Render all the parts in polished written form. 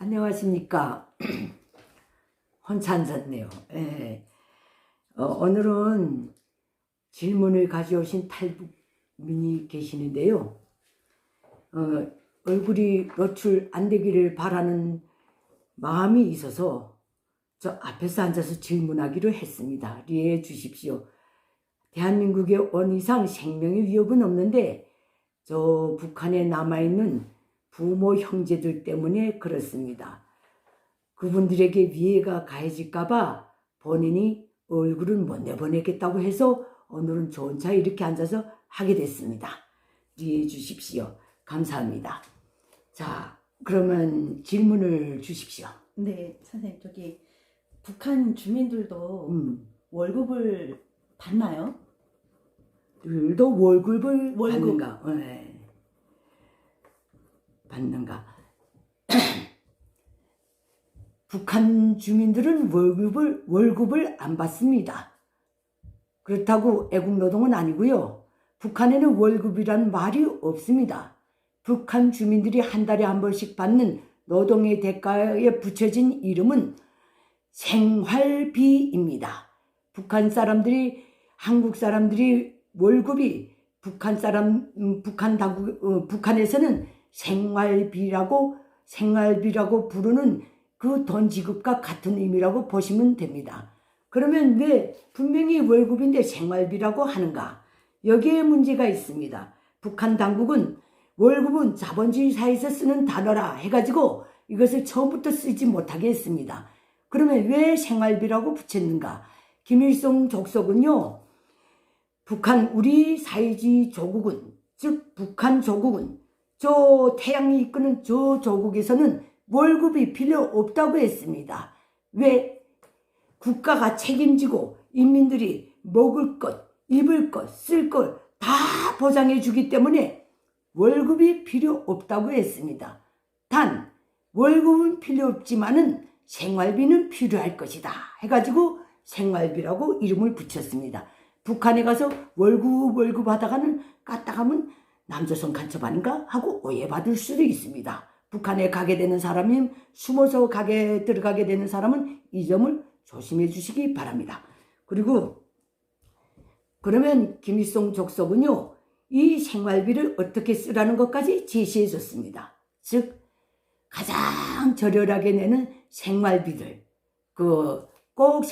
안녕하십니까. 헌찬졌네요. 예. 오늘은 질문을 가져오신 탈북민이 계시는데요. 얼굴이 노출 안 되기를 바라는 마음이 있어서 저 앞에서 앉아서 질문하기로 했습니다. 이해해 주십시오. 대한민국에 온 이상 생명의 위협은 없는데 저 북한에 남아있는 부모 형제들 때문에 그렇습니다. 그분들에게 위해가 가해질까봐 본인이 얼굴을 못 내보내겠다고 해서 오늘은 좋은 차에 이렇게 앉아서 하게 됐습니다. 이해해 주십시오. 감사합니다. 자, 그러면 질문을 주십시오. 네, 선생님, 북한 주민들도 월급을 받나요? 들도 월급을 월급. 받는가? 네. 받는가? 북한 주민들은 월급을 안 받습니다. 그렇다고 애국노동은 아니고요. 북한에는 월급이란 말이 없습니다. 북한 주민들이 한 달에 한 번씩 받는 노동의 대가에 붙여진 이름은 생활비입니다. 한국 사람들이 월급이 북한에서는 생활비라고 부르는 그 돈 지급과 같은 의미라고 보시면 됩니다. 그러면 왜 분명히 월급인데 생활비라고 하는가? 여기에 문제가 있습니다. 북한 당국은 월급은 자본주의 사회에서 쓰는 단어라 해가지고 이것을 처음부터 쓰지 못하게 했습니다. 그러면 왜 생활비라고 붙였는가? 김일성 족속은요, 우리 사회주의 조국은, 즉 북한 조국은 저 태양이 이끄는 저 조국에서는 월급이 필요 없다고 했습니다. 왜? 국가가 책임지고 인민들이 먹을 것, 입을 것, 쓸 것 다 보장해 주기 때문에 월급이 필요 없다고 했습니다. 단 월급은 필요 없지만은 생활비는 필요할 것이다 해가지고 생활비라고 이름을 붙였습니다. 북한에 가서 월급 하다가는 까딱하면 남조선 간첩 아닌가 하고 오해받을 수도 있습니다. 북한에 가게 되는 사람이 숨어서 들어가게 되는 사람은 이 점을 조심해 주시기 바랍니다. 그리고 그러면 김일성 족속은요, 이 생활비를 어떻게 쓰라는 것까지 제시해 줬습니다. 즉 가장 저렴하게 내는 생활비들, 꼭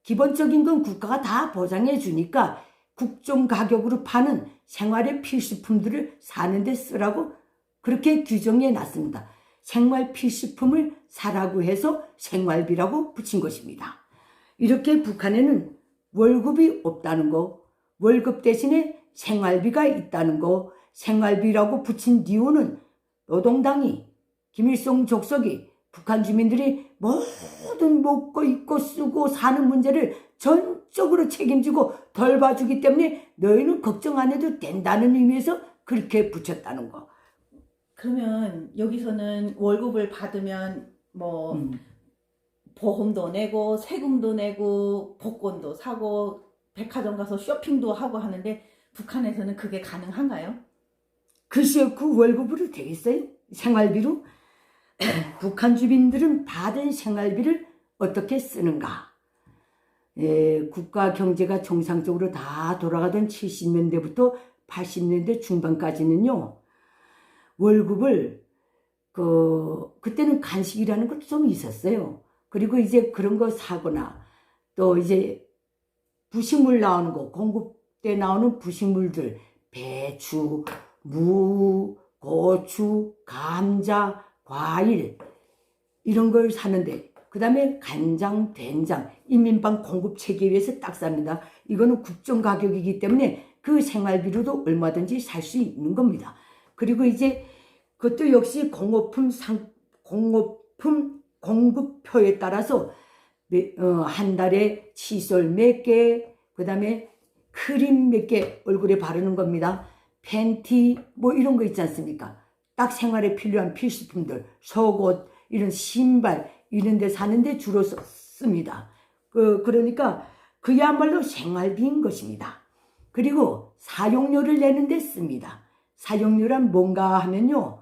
기본적인 건 국가가 다 보장해 주니까 국정 가격으로 파는 생활의 필수품들을 사는데 쓰라고 그렇게 규정해 놨습니다. 생활 필수품을 사라고 해서 생활비라고 붙인 것입니다. 이렇게 북한에는 월급이 없다는 거, 월급 대신에 생활비가 있다는 거, 생활비라고 붙인 이유는 노동당이, 김일성 족속이 북한 주민들이 모든 먹고 입고 쓰고 사는 문제를 전적으로 책임지고 덜 봐주기 때문에 너희는 걱정 안 해도 된다는 의미에서 그렇게 붙였다는 거. 그러면 여기서는 월급을 받으면 보험도 내고 세금도 내고 복권도 사고 백화점 가서 쇼핑도 하고 하는데 북한에서는 그게 가능한가요? 글쎄요, 그 월급으로 되겠어요? 생활비로? 북한 주민들은 받은 생활비를 어떻게 쓰는가? 국가 경제가 정상적으로 다 돌아가던 70년대부터 80년대 중반까지는요, 월급을 그때는 간식이라는 것도 좀 있었어요. 그리고 이제 그런 거 사거나 또 이제 부식물 나오는 거, 공급 때 나오는 부식물들, 배추, 무, 고추, 감자, 과일 이런 걸 사는데, 그 다음에 간장, 된장, 인민방 공급 체계에서 딱 삽니다. 이거는 국정 가격이기 때문에 그 생활비로도 얼마든지 살 수 있는 겁니다. 그리고 이제 그것도 역시 공급품 공급표에 따라서 한 달에 칫솔 몇 개, 그 다음에 크림 몇 개 얼굴에 바르는 겁니다. 팬티 이런 거 있지 않습니까? 딱 생활에 필요한 필수품들, 속옷, 이런 신발 이런 데 사는데 주로 씁니다. 그러니까 그야말로 생활비인 것입니다. 그리고 사용료를 내는 데 씁니다. 사용료란 뭔가 하면요,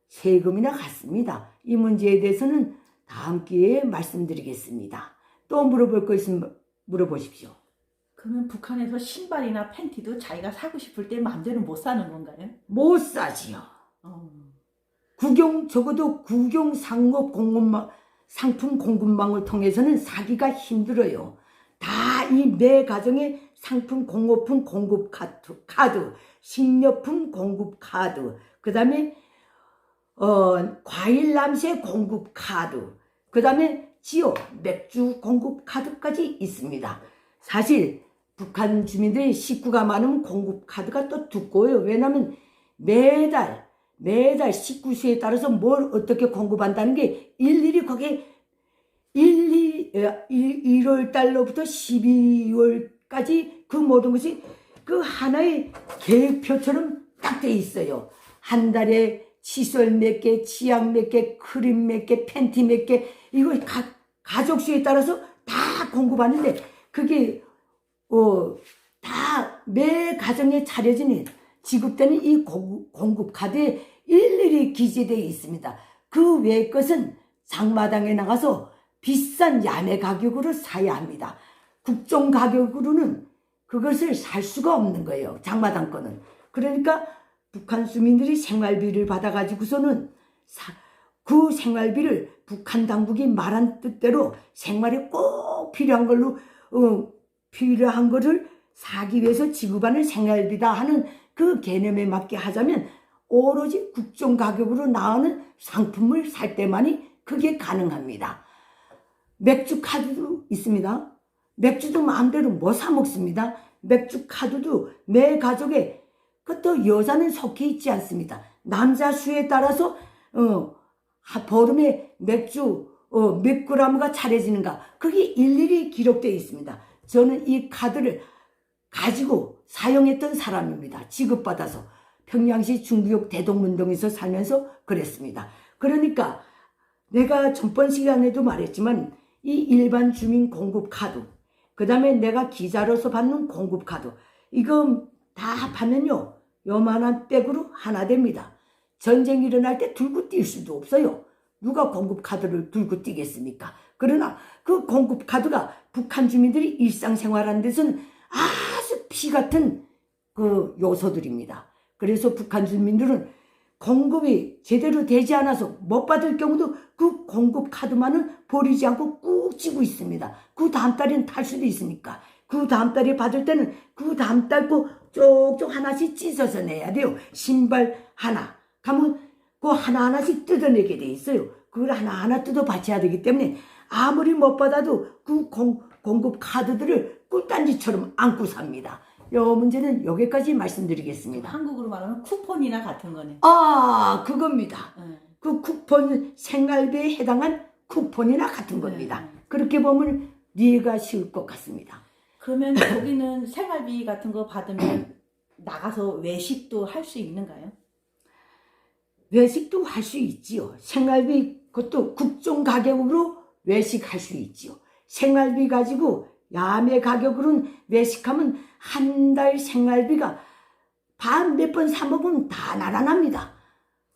세금이나 같습니다. 이 문제에 대해서는 다음 기회에 말씀드리겠습니다. 또 물어볼 거 있으면 물어보십시오. 그러면 북한에서 신발이나 팬티도 자기가 사고 싶을 때 마음대로 못 사는 건가요? 못 사지요. 어. 적어도 국영 상업 공급망, 상품 공급망을 통해서는 사기가 힘들어요. 다 이 매 가정의 상품 공업품 공급 카드, 식료품 공급 카드, 그 다음에 과일 남새 공급 카드, 그 다음에 지역 맥주 공급 카드까지 있습니다. 사실 북한 주민들의 식구가 많으면 공급 카드가 또 두꺼워요. 왜냐하면 매달 식구 수에 따라서 뭘 어떻게 공급한다는 게 일일이 거기에 1월 달로부터 12월까지 그 모든 것이 그 하나의 계획표처럼 딱 돼 있어요. 한 달에 칫솔 몇 개, 치약 몇 개, 크림 몇 개, 팬티 몇 개, 이거 가족 수에 따라서 다 공급하는데 그게 다 매 가정에 차려지는 지급되는 이 공급 카드에 일일이 기재되어 있습니다. 그 외의 것은 장마당에 나가서 비싼 야매 가격으로 사야 합니다. 국정 가격으로는 그것을 살 수가 없는 거예요. 장마당 거는. 그러니까 북한 주민들이 생활비를 받아가지고서는 그 생활비를 북한 당국이 말한 뜻대로 생활에 꼭 필요한 걸로 필요한 거를 사기 위해서 지급하는 생활비다 하는 그 개념에 맞게 하자면 오로지 국정 가격으로 나오는 상품을 살 때만이 그게 가능합니다. 맥주 카드도 있습니다. 맥주도 마음대로 못 사 먹습니다. 맥주 카드도 매 가족에 그것도 여자는 속해 있지 않습니다. 남자 수에 따라서 보름에 맥주 몇 그램가 차려지는가 그게 일일이 기록되어 있습니다. 저는 이 카드를 가지고 사용했던 사람입니다. 지급받아서 평양시 중구역 대동문동에서 살면서 그랬습니다. 그러니까 내가 전번 시간에도 말했지만 이 일반 주민 공급 카드, 그 다음에 내가 기자로서 받는 공급 카드, 이거 다 합하면요 요만한 백으로 하나 됩니다. 전쟁이 일어날 때 들고 뛸 수도 없어요. 누가 공급 카드를 들고 뛰겠습니까? 그러나 그 공급 카드가 북한 주민들이 일상생활하는 데서는 아주 피 같은 그 요소들입니다. 그래서 북한 주민들은 공급이 제대로 되지 않아서 못 받을 경우도 그 공급 카드만은 버리지 않고 꾹 쥐고 있습니다. 그 다음 달에는 탈 수도 있으니까. 그 다음 달에 받을 때는 그 다음 달 거 쪽쪽 하나씩 찢어서 내야 돼요. 신발 하나 가면 그 하나하나씩 뜯어내게 돼 있어요. 그걸 하나하나 뜯어 바쳐야 되기 때문에 아무리 못 받아도 그 공급 카드들을 꿀단지처럼 안고 삽니다. 요 문제는 여기까지 말씀드리겠습니다. 한국으로 말하면 쿠폰이나 같은 거네. 아, 그겁니다. 그 쿠폰, 생활비에 해당한 쿠폰이나 같은 겁니다. 그렇게 보면 이해가 쉬울 것 같습니다. 그러면 거기는 생활비 같은 거 받으면 나가서 외식도 할 수 있는가요? 외식도 할 수 있지요. 생활비, 그것도 국정 가격으로 외식할 수 있지요. 생활비 가지고 야매 가격으로는 외식하면 한 달 생활비가 반 몇 번 사 먹으면 다 날아납니다.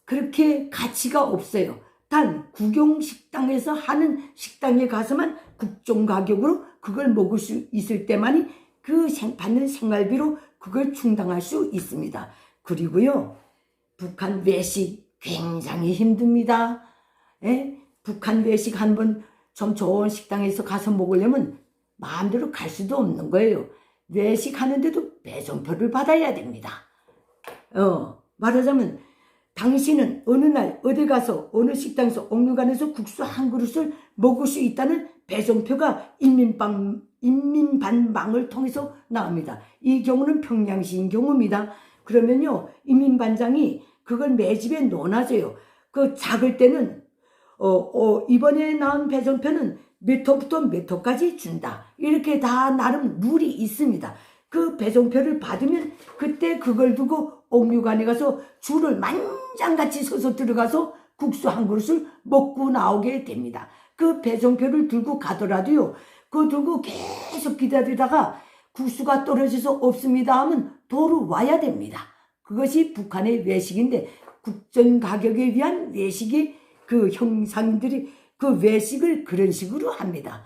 그렇게 가치가 없어요. 단 국영식당에서 하는 식당에 가서만 국정 가격으로 그걸 먹을 수 있을 때만이 그 받는 생활비로 그걸 충당할 수 있습니다. 그리고요, 북한 외식 굉장히 힘듭니다. 북한 외식 한번 좀 좋은 식당에서 가서 먹으려면 마음대로 갈 수도 없는 거예요. 외식하는데도 배송표를 받아야 됩니다. 말하자면 당신은 어느 날 어디 가서 어느 식당에서 옥류관에서 국수 한 그릇을 먹을 수 있다는 배송표가 인민반망을 통해서 나옵니다. 이 경우는 평양시인 경우입니다. 그러면요, 인민반장이 그걸 매 집에 넣어놔줘요. 그 작을 때는 이번에 나온 배송표는 몇 호부터 몇 호까지 준다. 이렇게 다 나름 룰이 있습니다. 그 배송표를 받으면 그때 그걸 두고 옥류관에 가서 줄을 만장같이 서서 들어가서 국수 한 그릇을 먹고 나오게 됩니다. 그 배송표를 들고 가더라도요, 그거 들고 계속 기다리다가 국수가 떨어져서 없습니다 하면 도로 와야 됩니다. 그것이 북한의 외식인데 국정 가격에 위한 외식이 그 형상들이 그 외식을 그런 식으로 합니다.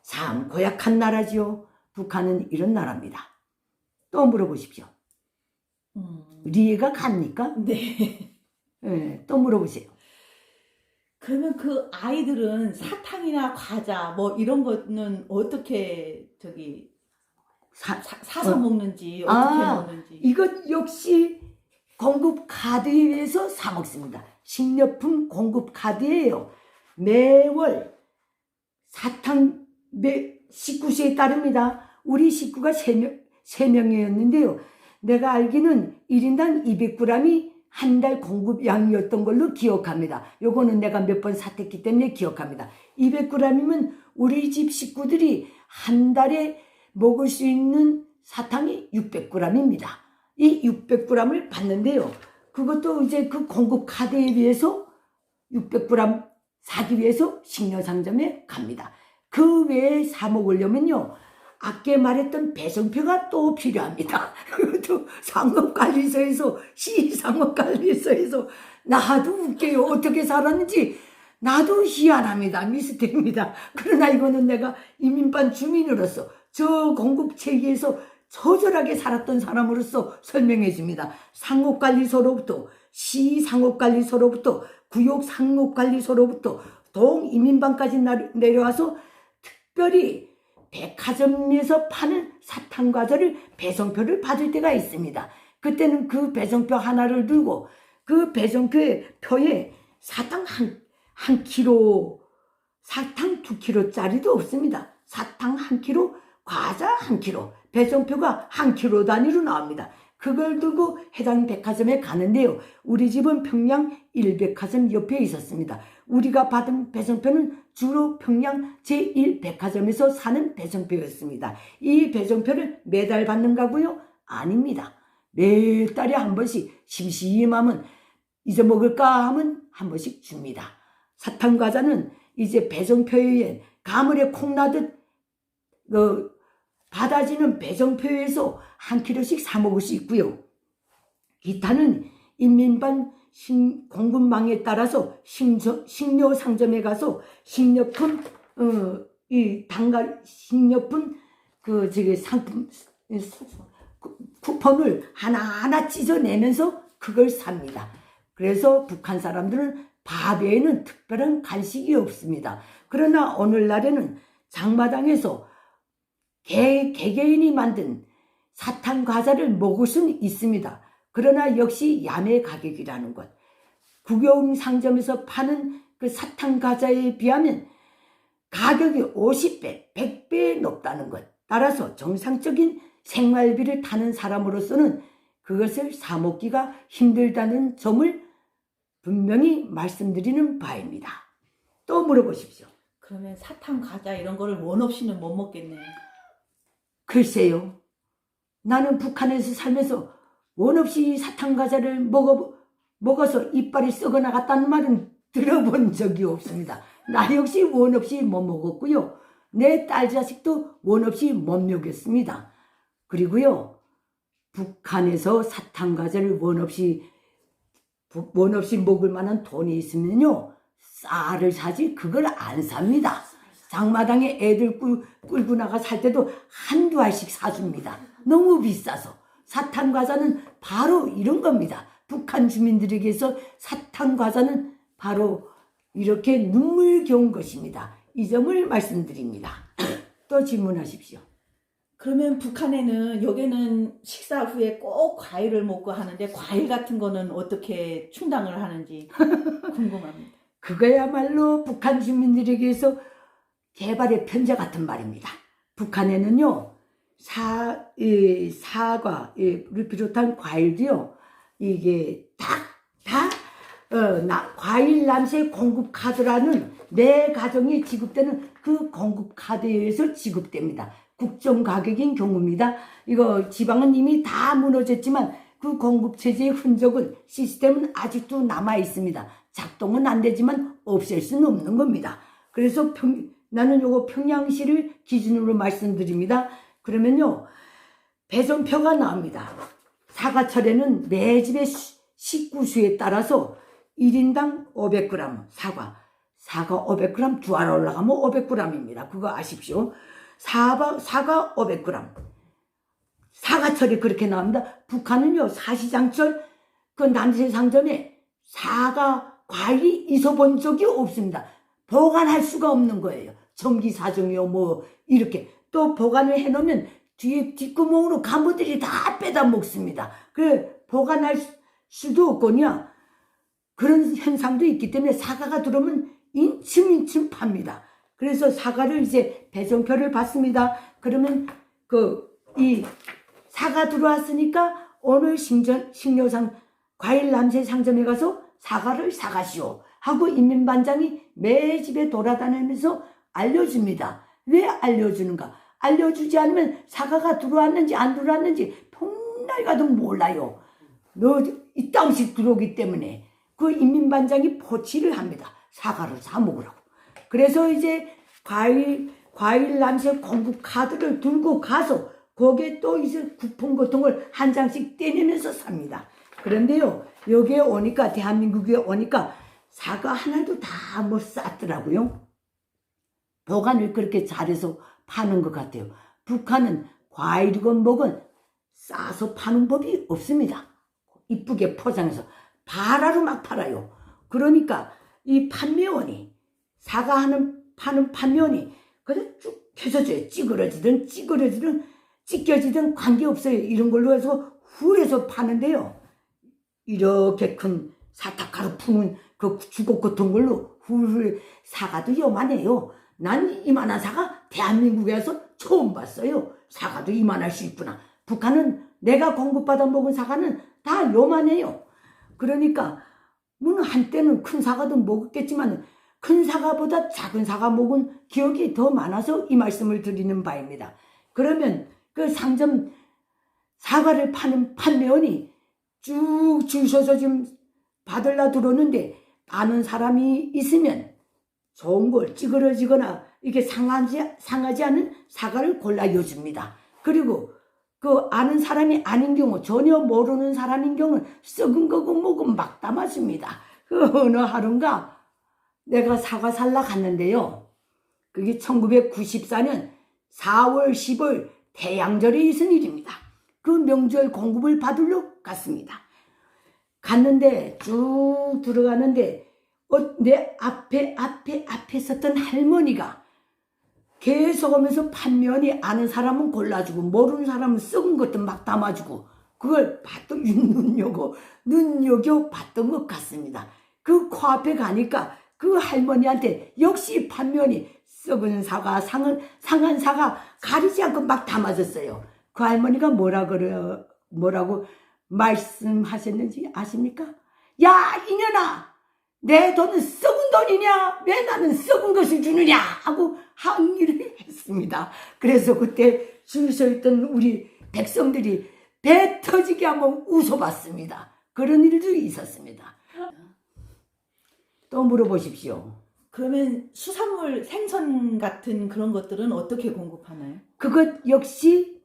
참 고약한 나라지요. 북한은 이런 나라입니다. 또 물어보십시오. 이해가 갑니까? 네. 네, 또 물어보세요. 그러면 그 아이들은 사탕이나 과자 뭐 이런 거는 어떻게 사서 먹는지 어떻게 먹는지. 이것 역시 공급 카드에 의해서 사 먹습니다. 식료품 공급 카드예요. 매월 사탕 식구수에 따릅니다. 우리 식구가 3명이었는데요. 내가 알기는 1인당 200g이 한 달 공급량이었던 걸로 기억합니다. 요거는 내가 몇 번 사택기 때문에 기억합니다. 200g이면 우리 집 식구들이 한 달에 먹을 수 있는 사탕이 600g입니다. 이 600g을 받는데요. 그것도 이제 그 공급 카드에 비해서 600g 사기 위해서 식료상점에 갑니다. 그 외에 사 먹으려면요. 아까 말했던 배송표가 또 필요합니다. 그것도 상업관리소에서 시상업관리소에서 나도 웃겨요. 어떻게 살았는지 나도 희한합니다. 미스터리입니다. 그러나 이거는 내가 이민반 주민으로서 저 공급체계에서 처절하게 살았던 사람으로서 설명해 줍니다. 상업관리소로부터 시상업관리소로부터 구역상업관리소로부터 동이민반까지 내려와서 특별히 백화점에서 파는 사탕과자를 배송표를 받을 때가 있습니다. 그때는 그 배송표 하나를 들고 그 배송표에 사탕 한 킬로, 사탕 2킬로짜리도 없습니다. 사탕 1킬로, 과자 1킬로, 배송표가 1킬로 단위로 나옵니다. 그걸 들고 해당 백화점에 가는데요. 우리 집은 평양 1백화점 옆에 있었습니다. 우리가 받은 배송표는 주로 평양 제1백화점에서 사는 배송표였습니다. 이 배송표를 매달 받는가고요? 아닙니다. 매 달에 한 번씩 심심하면 잊어먹을까 하면 한 번씩 줍니다. 사탕과자는 이제 배송표에 가물에 콩나듯 받아지는 배송표에서 1킬로씩 사 먹을 수 있고요. 기타는 인민반 공급망에 따라서 식료상점에 가서 식료품 식료품 상품 쿠폰을 하나하나 찢어내면서 그걸 삽니다. 그래서 북한 사람들은 밥 외에는 특별한 간식이 없습니다. 그러나 오늘날에는 장마당에서 개개인이 만든 사탕 과자를 먹을 수는 있습니다. 그러나 역시 야매 가격이라는 것. 국영 상점에서 파는 그 사탕 과자에 비하면 가격이 50배, 100배 높다는 것. 따라서 정상적인 생활비를 타는 사람으로서는 그것을 사 먹기가 힘들다는 점을 분명히 말씀드리는 바입니다. 또 물어보십시오. 그러면 사탕, 과자 이런 거를 원 없이는 못 먹겠네요. 글쎄요. 나는 북한에서 살면서 원 없이 사탕 과자를 먹어서 이빨이 썩어 나갔다는 말은 들어본 적이 없습니다. 나 역시 원 없이 못 먹었고요. 내 딸 자식도 원 없이 못 먹였습니다. 그리고요. 북한에서 사탕 과자를 원 없이 먹을 만한 돈이 있으면요. 쌀을 사지 그걸 안 삽니다. 장마당에 애들 끌고 나가 살 때도 한두 알씩 사줍니다. 너무 비싸서. 사탕 과자는 바로 이런 겁니다. 북한 주민들에게서 사탕 과자는 바로 이렇게 눈물겨운 것입니다. 이 점을 말씀드립니다. 또 질문하십시오. 그러면 북한에는 여기는 식사 후에 꼭 과일을 먹고 하는데 과일 같은 거는 어떻게 충당을 하는지 궁금합니다. 그거야말로 북한 주민들에게서 개발의 편자 같은 말입니다. 북한에는요. 사과를 비롯한 과일도요. 이게 과일 남새 공급 카드라는 매 가정에 지급되는 그 공급 카드에 의해서 지급됩니다. 국정 가격인 경우입니다. 이거 지방은 이미 다 무너졌지만 그 공급 체제의 흔적은 시스템은 아직도 남아 있습니다. 작동은 안 되지만 없앨 수는 없는 겁니다. 그래서 나는 요거 평양시를 기준으로 말씀드립니다. 그러면요. 배송표가 나옵니다. 사과철에는 매 집의 식구수에 따라서 1인당 500g 사과 500g 두 알 올라가면 500g입니다. 그거 아십시오. 사과 500g. 사과철이 그렇게 나옵니다. 북한은요, 사시장철 그 남세상점에 사과 과일이 있어본 적이 없습니다. 보관할 수가 없는 거예요. 전기사정이요, 뭐, 이렇게. 또 보관을 해놓으면 뒤에 뒷구멍으로 간부들이 다 빼다 먹습니다. 그래, 보관할 수도 없거냐. 그런 현상도 있기 때문에 사과가 들어오면 인침인침 팝니다. 그래서 사과를 이제 배송표를 받습니다. 그러면 이 사과 들어왔으니까 오늘 식료상 과일 남새 상점에 가서 사과를 사가시오 하고 인민반장이 매 집에 돌아다니면서 알려줍니다. 왜 알려주는가? 알려주지 않으면 사과가 들어왔는지 안 들어왔는지 폭날 가도 몰라요. 너 이따금씩 들어오기 때문에 그 인민반장이 포치를 합니다. 사과를 사 먹으라고. 그래서 이제 과일 남새 공급 카드를 들고 가서 거기에 또 이제 쿠폰 같은 걸 한 장씩 떼내면서 삽니다. 그런데요, 여기에 오니까, 대한민국에 오니까 사과 하나도 다 못 쌌더라고요. 보관을 그렇게 잘해서 파는 것 같아요. 북한은 과일이건 뭐건 싸서 파는 법이 없습니다. 이쁘게 포장해서 바라로 막 팔아요. 그러니까 이 판매원이 파는 판매원이 그래서 쭉 펴서줘요. 찌그러지든 찢겨지든 관계없어요. 이런 걸로 해서 훌해서 파는데요. 이렇게 큰 사타가루 푸는 그 주걱 같은 걸로 훌 사과도 요만해요. 난 이만한 사과 대한민국에서 처음 봤어요. 사과도 이만할 수 있구나. 북한은 내가 공급받아 먹은 사과는 다 요만해요. 그러니까 물론 한때는 큰 사과도 먹었겠지만 큰 사과보다 작은 사과 먹은 기억이 더 많아서 이 말씀을 드리는 바입니다. 그러면 그 상점 사과를 파는 판매원이 쭉 줄 서서 지금 받으려 들어오는데 아는 사람이 있으면 좋은 걸 찌그러지거나 이게 상하지 않은 사과를 골라여 줍니다. 그리고 그 아는 사람이 아닌 경우, 전혀 모르는 사람인 경우는 썩은 거고 뭐고 막 담아줍니다. 그 어느 하루인가 내가 사과 살라 갔는데요. 그게 1994년 4월 10월 태양절에 있은 일입니다. 그 명절 공급을 받으러 갔습니다. 갔는데 쭉 들어가는데 내 앞에 섰던 할머니가 계속 오면서 판매원이 아는 사람은 골라주고 모르는 사람은 썩은 것도 막 담아주고 그걸 눈여겨 봤던 것 같습니다. 그 코앞에 가니까 그 할머니한테 역시 판매원이 썩은 사과, 상한 사과 가리지 않고 막 담아줬어요. 그 할머니가 뭐라고 말씀하셨는지 아십니까? 야, 이년아! 내 돈은 썩은 돈이냐? 왜 나는 썩은 것을 주느냐? 하고 항의를 했습니다. 그래서 그때 줄 서 있던 우리 백성들이 배 터지게 한번 웃어봤습니다. 그런 일도 있었습니다. 또 물어보십시오. 그러면 수산물 생선 같은 그런 것들은 어떻게 공급하나요? 그것 역시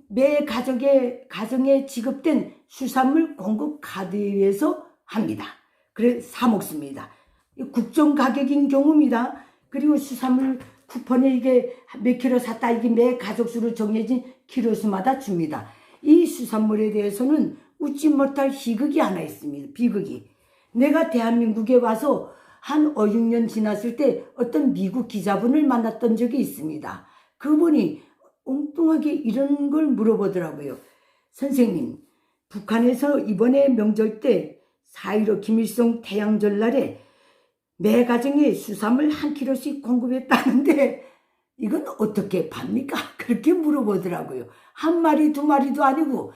매 가정에 지급된 수산물 공급 카드에서 합니다. 그래 사 먹습니다. 국정 가격인 경우입니다. 그리고 수산물 쿠폰에 이게 몇 킬로 샀다 이게 매 가족 수로 정해진 키로수마다 줍니다. 이 수산물에 대해서는 웃지 못할 희극이 하나 있습니다. 비극이. 내가 대한민국에 와서 한 5, 6년 지났을 때 어떤 미국 기자분을 만났던 적이 있습니다. 그분이 엉뚱하게 이런 걸 물어보더라고요. 선생님, 북한에서 이번에 명절 때 4.15 김일성 태양절 날에 매 가정에 수산물 1kg씩 공급했다는데 이건 어떻게 팝니까? 그렇게 물어보더라고요. 한 마리 두 마리도 아니고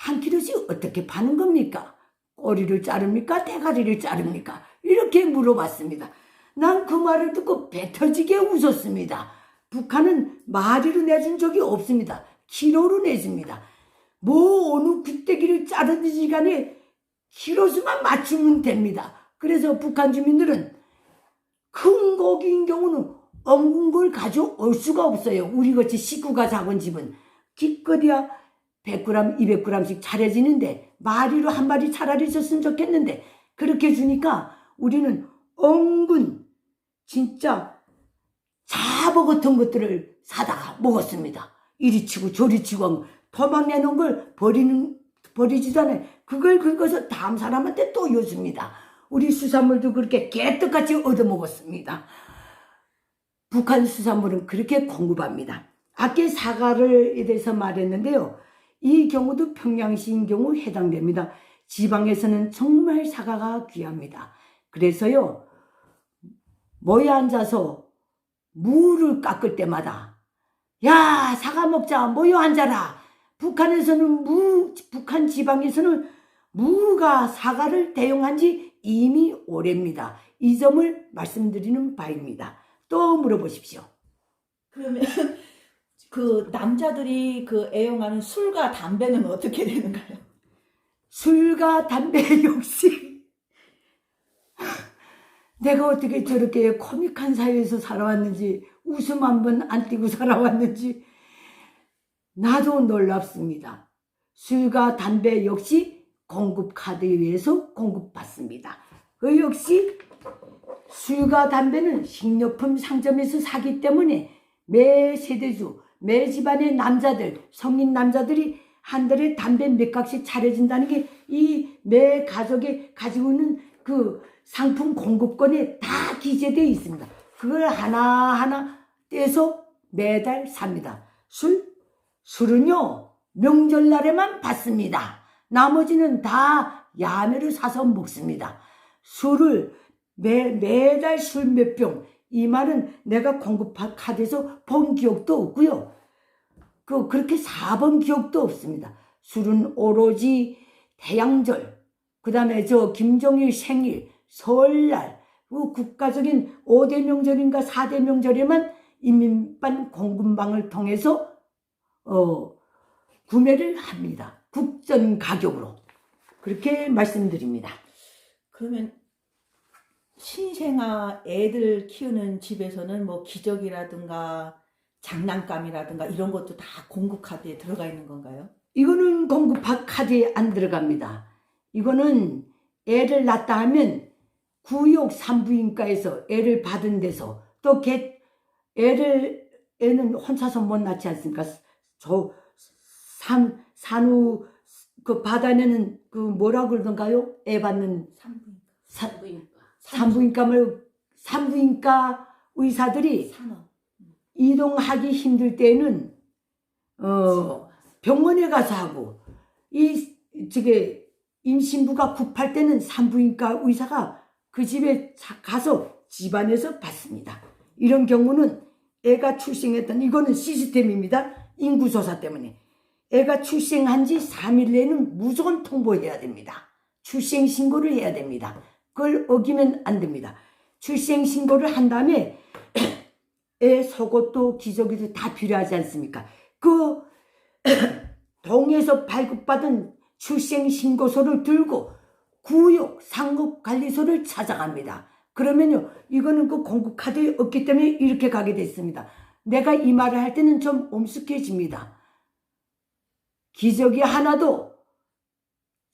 1kg씩 어떻게 파는 겁니까? 꼬리를 자릅니까? 대가리를 자릅니까? 이렇게 물어봤습니다. 난 그 말을 듣고 배 터지게 웃었습니다. 북한은 마리로 내준 적이 없습니다. 키로로 내줍니다. 뭐 어느 굴대기를 자르든지 간에 키로수만 맞추면 됩니다. 그래서 북한 주민들은 큰 고기인 경우는 엉근 걸 가져올 수가 없어요. 우리같이 식구가 작은 집은 기껏이야 100g, 200g씩 차려지는데 마리로 한 마리 차라리 줬으면 좋겠는데 그렇게 주니까 우리는 엉근 진짜 자보 같은 것들을 사다가 먹었습니다. 이리 치고 저리 치고 도망 내놓은 걸 버리지도 않아요. 그걸 긁어서 다음 사람한테 또 줬습니다. 우리 수산물도 그렇게 개떡같이 얻어먹었습니다. 북한 수산물은 그렇게 공급합니다. 아까 사과를 대해서 말했는데요. 이 경우도 평양시인 경우 해당됩니다. 지방에서는 정말 사과가 귀합니다. 그래서요, 모여 앉아서 무를 깎을 때마다 야, 사과 먹자, 모여 앉아라. 북한에서는 북한 지방에서는 무가 사과를 대용한 지 이미 오래입니다. 이 점을 말씀드리는 바입니다. 또 물어보십시오. 그러면 그 남자들이 그 애용하는 술과 담배는 어떻게 되는가요? 술과 담배 역시 내가 어떻게 저렇게 코믹한 사회에서 살아왔는지, 웃음 한 번 안 띄고 살아왔는지 나도 놀랍습니다. 술과 담배 역시 공급 카드에 의해서 공급받습니다. 그 역시 술과 담배는 식료품 상점에서 사기 때문에 매 세대주, 매 집안의 남자들, 성인 남자들이 한 달에 담배 몇 각씩 차려진다는 게 이 매 가족이 가지고 있는 그 상품 공급권에 다 기재되어 있습니다. 그걸 하나하나 떼서 매달 삽니다. 술은요, 명절날에만 받습니다. 나머지는 다 야매를 사서 먹습니다. 술을 매달 술 몇 병, 이 말은 내가 공급한 카드에서 본 기억도 없고요. 그렇게 사본 기억도 없습니다. 술은 오로지 태양절, 그 다음에 김정일 생일, 설날, 국가적인 5대 명절인가 4대 명절에만 인민반 공급망을 통해서 구매를 합니다. 국전 가격으로. 그렇게 말씀드립니다. 그러면 신생아 애들 키우는 집에서는 뭐 기저귀라든가 장난감이라든가 이런 것도 다 공급 카드에 들어가 있는 건가요? 이거는 공급 카드에 안 들어갑니다. 이거는 애를 낳다 하면 구역 산부인과에서 애를 받은 데서 또 애는 혼자서 못 낳지 않습니까? 산후 그 받아내는 그 뭐라 그러던가요? 애 받는 산부인과 의사들이 이동하기 힘들 때는 병원에 가서 하고 임신부가 급할 때는 산부인과 의사가 그 집에 가서 집안에서 받습니다. 이런 경우는 애가 출생했던 이거는 시스템입니다. 인구조사 때문에 애가 출생한 지 3일 내에는 무조건 통보해야 됩니다. 출생신고를 해야 됩니다. 그걸 어기면 안 됩니다. 출생신고를 한 다음에 애 속옷도 기저귀도 다 필요하지 않습니까? 그 동에서 발급받은 출생신고서를 들고 구역 상급관리소를 찾아갑니다. 그러면요, 이거는 그 공급카드에 없기 때문에 이렇게 가게 됐습니다. 내가 이 말을 할 때는 좀 엄숙해집니다. 기저귀 하나도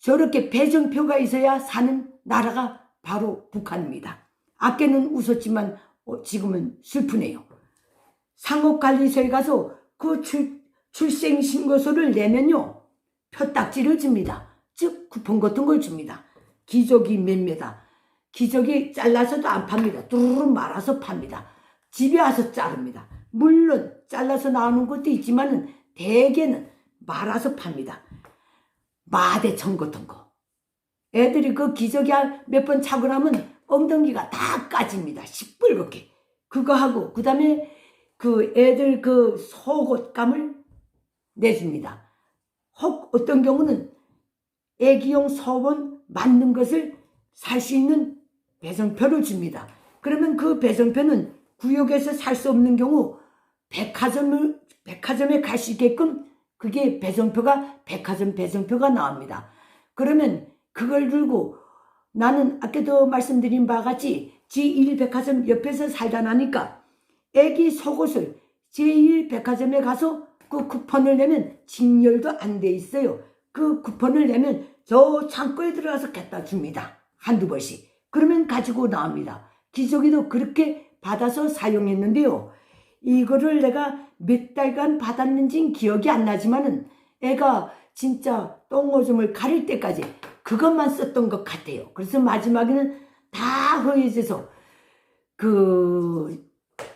저렇게 배정표가 있어야 사는 나라가 바로 북한입니다. 아까는 웃었지만 지금은 슬프네요. 상급관리소에 가서 그 출생신고서를 내면요, 표딱지를 줍니다. 즉 쿠폰 같은 걸 줍니다. 기저귀 몇 메다, 기저귀 잘라서도 안 팝니다. 두루루 말아서 팝니다. 집에 와서 자릅니다. 물론 잘라서 나오는 것도 있지만 대개는 말아서 팝니다. 마대청 같은 거. 애들이 그 기저귀 몇 번 차고 나면 엉덩이가 다 까집니다. 시뻘겋게. 그거 하고 그 다음에 그 애들 그 속옷감을 내줍니다. 혹 어떤 경우는 애기용 소원 맞는 것을 살 수 있는 배송표를 줍니다. 그러면 그 배송표는 구역에서 살 수 없는 경우 백화점에 갈 수 있게끔 그게 배송표가 백화점 배송표가 나옵니다. 그러면 그걸 들고 나는 아까도 말씀드린 바와 같이 제1백화점 옆에서 살다 나니까 애기 속옷을 제1백화점에 가서 그 쿠폰을 내면 직렬도 안 돼 있어요. 그 쿠폰을 내면 저 창고에 들어가서 갖다 줍니다. 한두 번씩. 그러면 가지고 나옵니다. 기저귀도 그렇게 받아서 사용했는데요. 이거를 내가 몇 달간 받았는지는 기억이 안 나지만은 애가 진짜 똥오줌을 가릴 때까지 그것만 썼던 것 같아요. 그래서 마지막에는 다 허해져서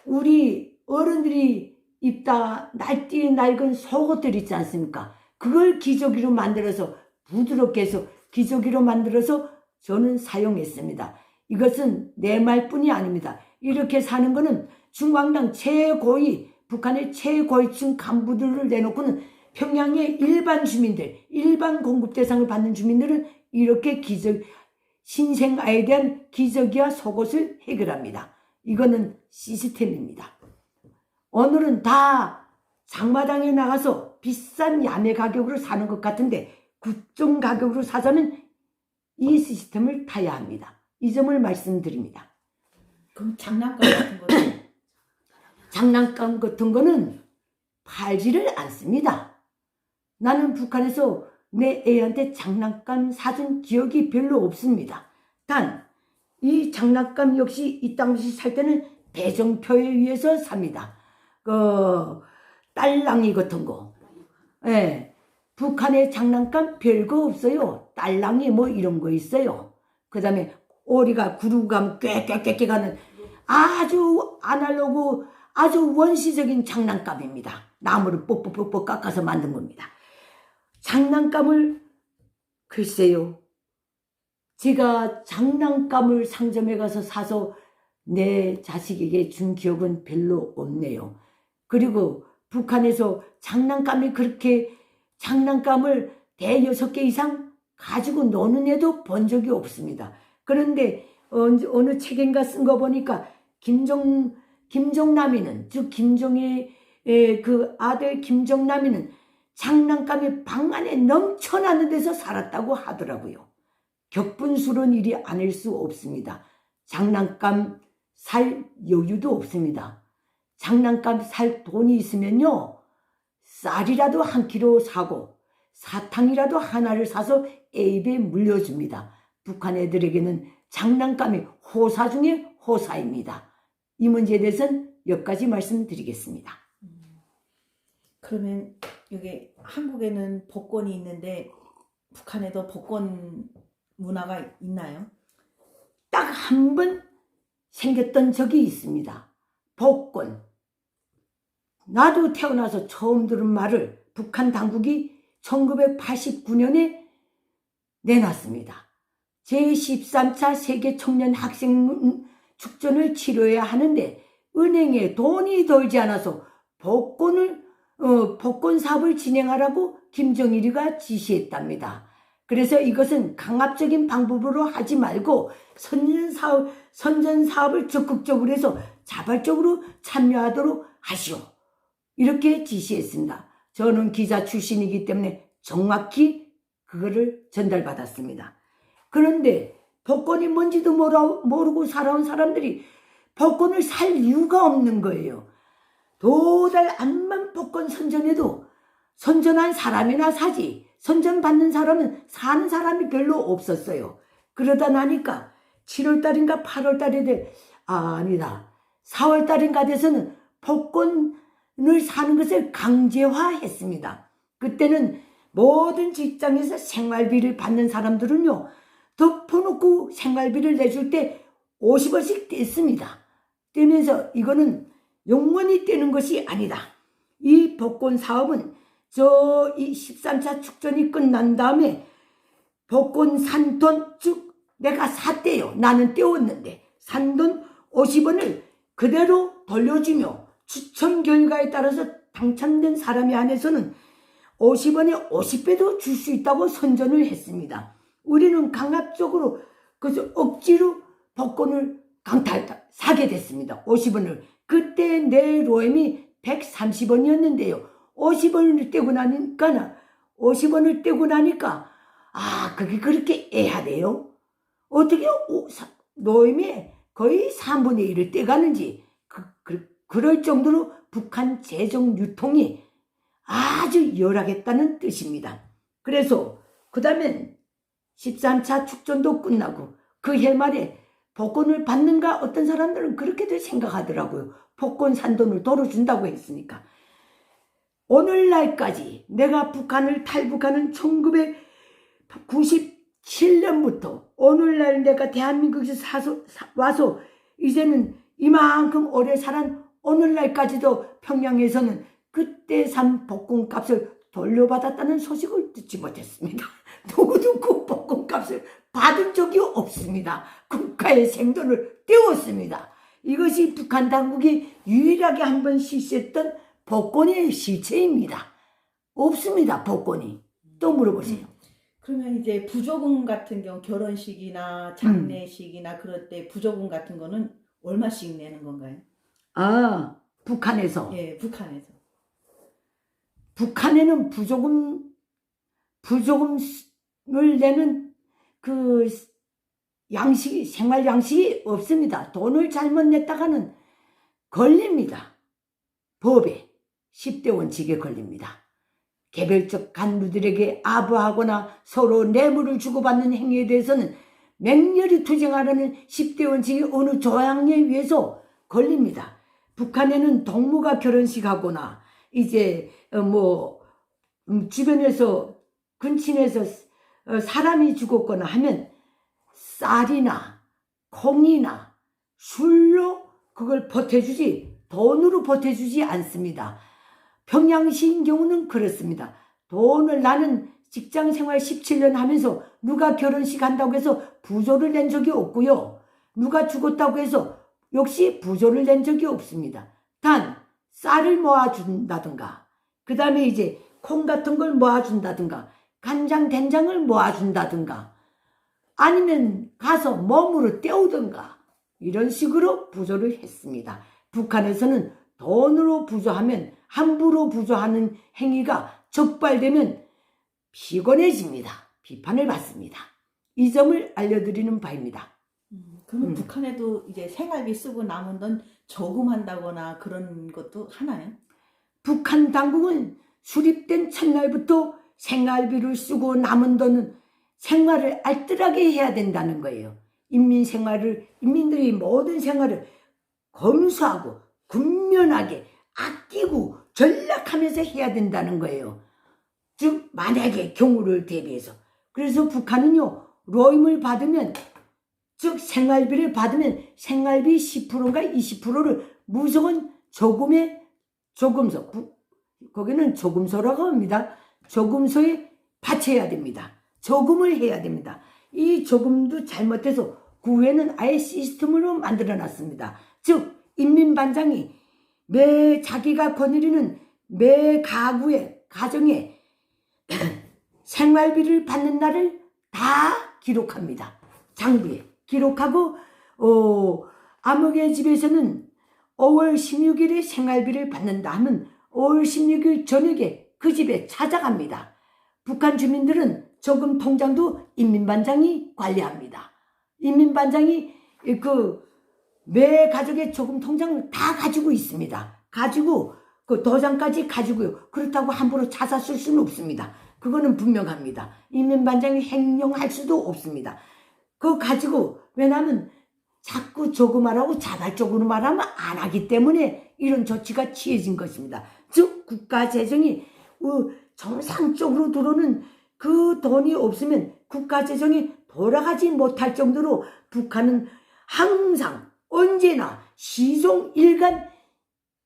우리 어른들이 입다 날뛰 낡은 속옷들 있지 않습니까? 그걸 기저귀로 만들어서 부드럽게 해서 기저귀로 만들어서 저는 사용했습니다. 이것은 내 말뿐이 아닙니다. 이렇게 사는 거는 중앙당 최고위, 북한의 최고위층 간부들을 내놓고는 평양의 일반 주민들, 일반 공급 대상을 받는 주민들은 이렇게 신생아에 대한 기저귀와 속옷을 해결합니다. 이거는 시스템입니다. 오늘은 다 장마당에 나가서 비싼 야매 가격으로 사는 것 같은데 국정 가격으로 사자면 이 시스템을 타야 합니다. 이 점을 말씀드립니다. 그럼 장난감 같은 거는? 장난감 같은 거는 팔지를 않습니다. 나는 북한에서 내 애한테 장난감 사준 기억이 별로 없습니다. 단 이 장난감 역시 이 당시 살 때는 배정표에 의해서 삽니다. 딸랑이 같은 거. 예. 북한의 장난감 별거 없어요. 딸랑이 뭐 이런 거 있어요. 그 다음에 오리가 구르고 가면 꾀꾀꾀꾀 가는 아주 아날로그 아주 원시적인 장난감입니다. 나무를 뽁뽁뽁 깎아서 만든 겁니다. 장난감을 글쎄요. 제가 장난감을 상점에 가서 사서 내 자식에게 준 기억은 별로 없네요. 그리고 북한에서 장난감이 그렇게 장난감을 대여섯 개 이상 가지고 노는 애도 본 적이 없습니다. 그런데 어느 책인가 쓴 거 보니까 김정남이는 즉 김정의 그 아들 김정남이는 장난감이 방 안에 넘쳐나는 데서 살았다고 하더라고요. 격분스러운 일이 아닐 수 없습니다. 장난감 살 여유도 없습니다. 장난감 살 돈이 있으면요. 쌀이라도 한 킬로 사고 사탕이라도 하나를 사서 애입에 물려줍니다. 북한 애들에게는 장난감이 호사 중에 호사입니다. 이 문제에 대해서는 여기까지 말씀드리겠습니다. 그러면 여기 한국에는 복권이 있는데 북한에도 복권 문화가 있나요? 딱 한 번 생겼던 적이 있습니다. 복권. 나도 태어나서 처음 들은 말을 북한 당국이 1989년에 내놨습니다. 제13차 세계 청년 학생 축전을 치러야 하는데 은행에 돈이 돌지 않아서 복권 사업을 진행하라고 김정일이가 지시했답니다. 그래서 이것은 강압적인 방법으로 하지 말고 선전 사업을 적극적으로 해서 자발적으로 참여하도록 하시오. 이렇게 지시했습니다. 저는 기자 출신이기 때문에 정확히 그거를 전달받았습니다. 그런데 복권이 뭔지도 모르고 살아온 사람들이 복권을 살 이유가 없는 거예요. 도달 암만 복권 선전해도 선전한 사람이나 사지 선전받는 사람은 사는 사람이 별로 없었어요. 그러다 나니까 7월달인가 8월달에 아니다 4월달인가 돼서는 복권을 사는 것을 강제화했습니다. 그때는 모든 직장에서 생활비를 받는 사람들은요 덮어놓고 생활비를 내줄 때 50원씩 뗐습니다. 떼면서 이거는 영원히 떼는 것이 아니다. 이 복권 사업은 이 13차 축전이 끝난 다음에 복권 산 돈 쭉 내가 샀대요. 나는 떼었는데 산 돈 50원을 그대로 돌려주며 추첨 결과에 따라서 당첨된 사람이 안에서는 50원에 50배도 줄 수 있다고 선전을 했습니다. 우리는 강압적으로 그래서 억지로 복권을 사게 됐습니다. 50원을. 그때 내 로엠이 130원이었는데요. 50원을 떼고 나니까 그게 그렇게 애하대요. 어떻게 노임이 거의 3분의 1을 떼가는지 그럴 정도로 북한 재정 유통이 아주 열악했다는 뜻입니다. 그래서 그 다음엔 13차 축전도 끝나고 그 해 말에 복권을 받는가 어떤 사람들은 그렇게도 생각하더라고요. 복권 산 돈을 도로 준다고 했으니까. 오늘날까지 내가 북한을 탈북하는 1997년부터 오늘날 내가 대한민국에서 와서 이제는 이만큼 오래 살은 오늘날까지도 평양에서는 그때 산 복권값을 돌려받았다는 소식을 듣지 못했습니다. 누구도 그 복권값을 받은 적이 없습니다. 국가의 생존을 떼웠습니다. 이것이 북한 당국이 유일하게 한번 실시했던 복권의 실체입니다. 없습니다, 복권이. 또 물어보세요. 그러면 이제 부조금 같은 경우 결혼식이나 장례식이나 그럴 때 부조금 같은 거는 얼마씩 내는 건가요? 아, 북한에서. 예, 북한에서. 북한에는 부조금을 내는 그 생활 양식이 없습니다. 돈을 잘못 냈다가는 걸립니다. 법에 10대 원칙에 걸립니다. 개별적 간부들에게 아부하거나 서로 뇌물을 주고받는 행위에 대해서는 맹렬히 투쟁하라는 10대 원칙이 어느 조항에 의해서 걸립니다. 북한에는 동무가 결혼식 하거나 이제 주변에서 근친에서 사람이 죽었거나 하면 쌀이나 콩이나 술로 그걸 보태주지 돈으로 보태주지 않습니다. 평양시인 경우는 그렇습니다. 돈을 나는 직장생활 17년 하면서 누가 결혼식 한다고 해서 부조를 낸 적이 없고요. 누가 죽었다고 해서 역시 부조를 낸 적이 없습니다. 단 쌀을 모아준다든가 그 다음에 이제 콩 같은 걸 모아준다든가 간장 된장을 모아준다든가 아니면 가서 몸으로 때우든가 이런 식으로 부조를 했습니다. 북한에서는 돈으로 부조하면 함부로 부조하는 행위가 적발되면 피곤해집니다. 비판을 받습니다. 이 점을 알려드리는 바입니다. 그러면 북한에도 이제 생활비 쓰고 남은 돈 저금한다거나 그런 것도 하나요? 북한 당국은 수립된 첫날부터 생활비를 쓰고 남은 돈은 생활을 알뜰하게 해야 된다는 거예요. 인민들이 모든 생활을 검소하고 군면하게 아끼고 전략하면서 해야 된다는 거예요. 즉 만약에 경우를 대비해서. 그래서 북한은요 로임을 받으면 즉 생활비를 받으면 생활비 10%인가 20%를 무조건 조금소 거기는 조금소라고 합니다. 조금소에 바쳐야 됩니다. 조금을 해야 됩니다. 이 조금도 잘못해서 그 후에는 아예 시스템으로 만들어놨습니다. 즉 인민반장이 매 자기가 거느리는 매 가정에 생활비를 받는 날을 다 기록합니다. 장부에 기록하고 아무개 집에서는 5월 16일에 생활비를 받는다 하면 5월 16일 저녁에 그 집에 찾아갑니다. 북한 주민들은 저금 통장도 인민반장이 관리합니다. 인민반장이 매 가족의 저금 통장을 다 가지고 있습니다. 가지고 그 도장까지 가지고요. 그렇다고 함부로 찾아 쓸 수는 없습니다. 그거는 분명합니다. 인민반장이 행령할 수도 없습니다. 그거 가지고 왜냐하면 자꾸 저금하라고 자발적으로 말하면 안 하기 때문에 이런 조치가 취해진 것입니다. 즉 국가 재정이 정상적으로 들어오는 그 돈이 없으면 국가 재정이 돌아가지 못할 정도로 북한은 항상 언제나 시종일관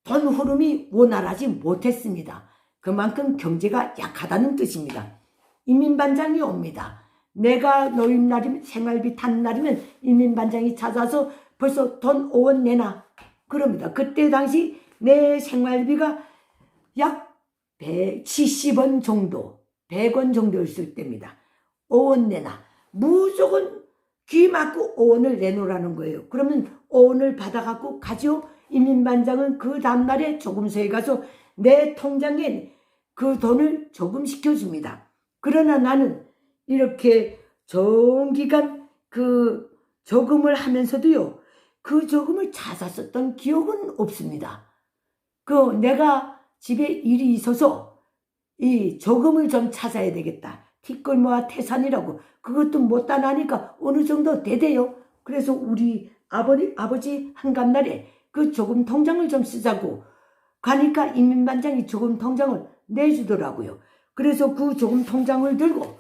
돈 흐름이 원활하지 못했습니다. 그만큼 경제가 약하다는 뜻입니다. 인민반장이 옵니다. 내가 노임날이면 생활비 탄 날이면 인민반장이 찾아서 벌써 돈 5원 내놔 그럽니다. 그때 당시 내 생활비가 약 170원 정도 100원 정도였을 때입니다. 5원 내놔 무조건 귀 막고 5원을 내놓으라는 거예요. 그러면 5원을 받아갖고 가죠. 인민반장은 그 다음날에 조금서에 가서 내 통장에 그 돈을 조금시켜줍니다. 그러나 나는 이렇게 정기간 그 저금을 하면서도요. 그 저금을 찾아 썼던 기억은 없습니다. 내가 집에 일이 있어서 이 저금을 좀 찾아야 되겠다. 티끌모아 태산이라고. 그것도 못다 나니까 어느 정도 되대요. 그래서 우리 아버지 한간날에 그 조금 통장을 좀 쓰자고 가니까 인민반장이 조금 통장을 내주더라고요. 그래서 그 조금 통장을 들고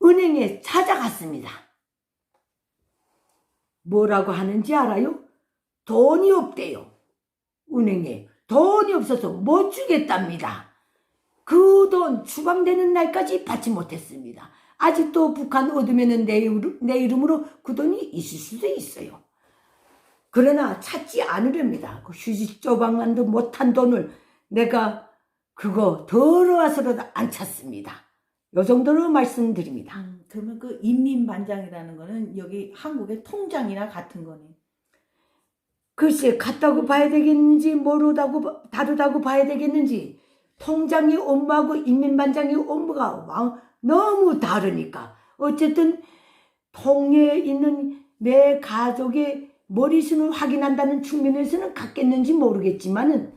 은행에 찾아갔습니다. 뭐라고 하는지 알아요? 돈이 없대요. 은행에 돈이 없어서 못 주겠답니다. 그 돈 추방되는 날까지 받지 못했습니다. 아직도 북한 얻으면 내 이름으로 그 돈이 있을 수도 있어요. 그러나 찾지 않으렵니다. 그 휴지 조각만도 못한 돈을 내가 그거 더러워서라도 안 찾습니다. 요 정도로 말씀드립니다. 그러면 그 인민반장이라는 거는 여기 한국의 통장이나 같은 거네. 글쎄 같다고 봐야 되겠는지 모르다고 다르다고 봐야 되겠는지 통장이 업무하고 인민반장이 업무가 너무 다르니까 어쨌든 통에 있는 내 가족의 머리수를 확인한다는 측면에서는 같겠는지 모르겠지만은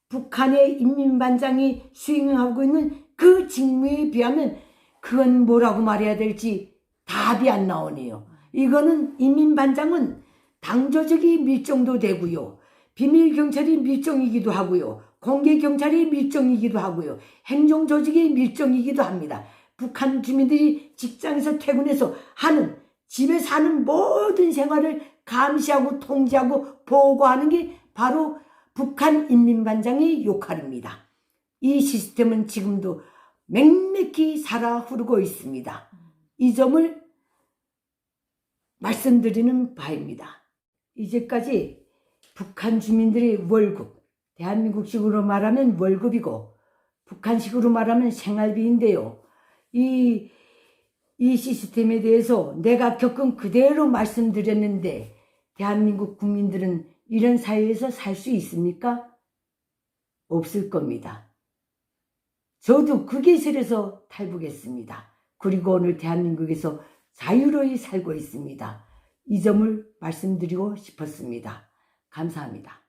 북한의 인민반장이 수행하고 있는 그 직무에 비하면 그건 뭐라고 말해야 될지 답이 안 나오네요. 이거는 인민반장은 당조직이 밀정도 되고요. 비밀경찰이 밀정이기도 하고요. 공개경찰이 밀정이기도 하고요. 행정조직이 밀정이기도 합니다. 북한 주민들이 직장에서 퇴근해서 하는 집에서 하는 모든 생활을 감시하고 통제하고 보고하는 게 바로 북한 인민반장의 역할입니다. 이 시스템은 지금도 맹맥히 살아 흐르고 있습니다. 이 점을 말씀드리는 바입니다. 이제까지 북한 주민들의 월급, 대한민국식으로 말하면 월급이고 북한식으로 말하면 생활비인데요. 이 시스템에 대해서 내가 겪은 그대로 말씀드렸는데 대한민국 국민들은 이런 사회에서 살 수 있습니까? 없을 겁니다. 저도 그 계절에서 탈북했습니다. 그리고 오늘 대한민국에서 자유로이 살고 있습니다. 이 점을 말씀드리고 싶었습니다. 감사합니다.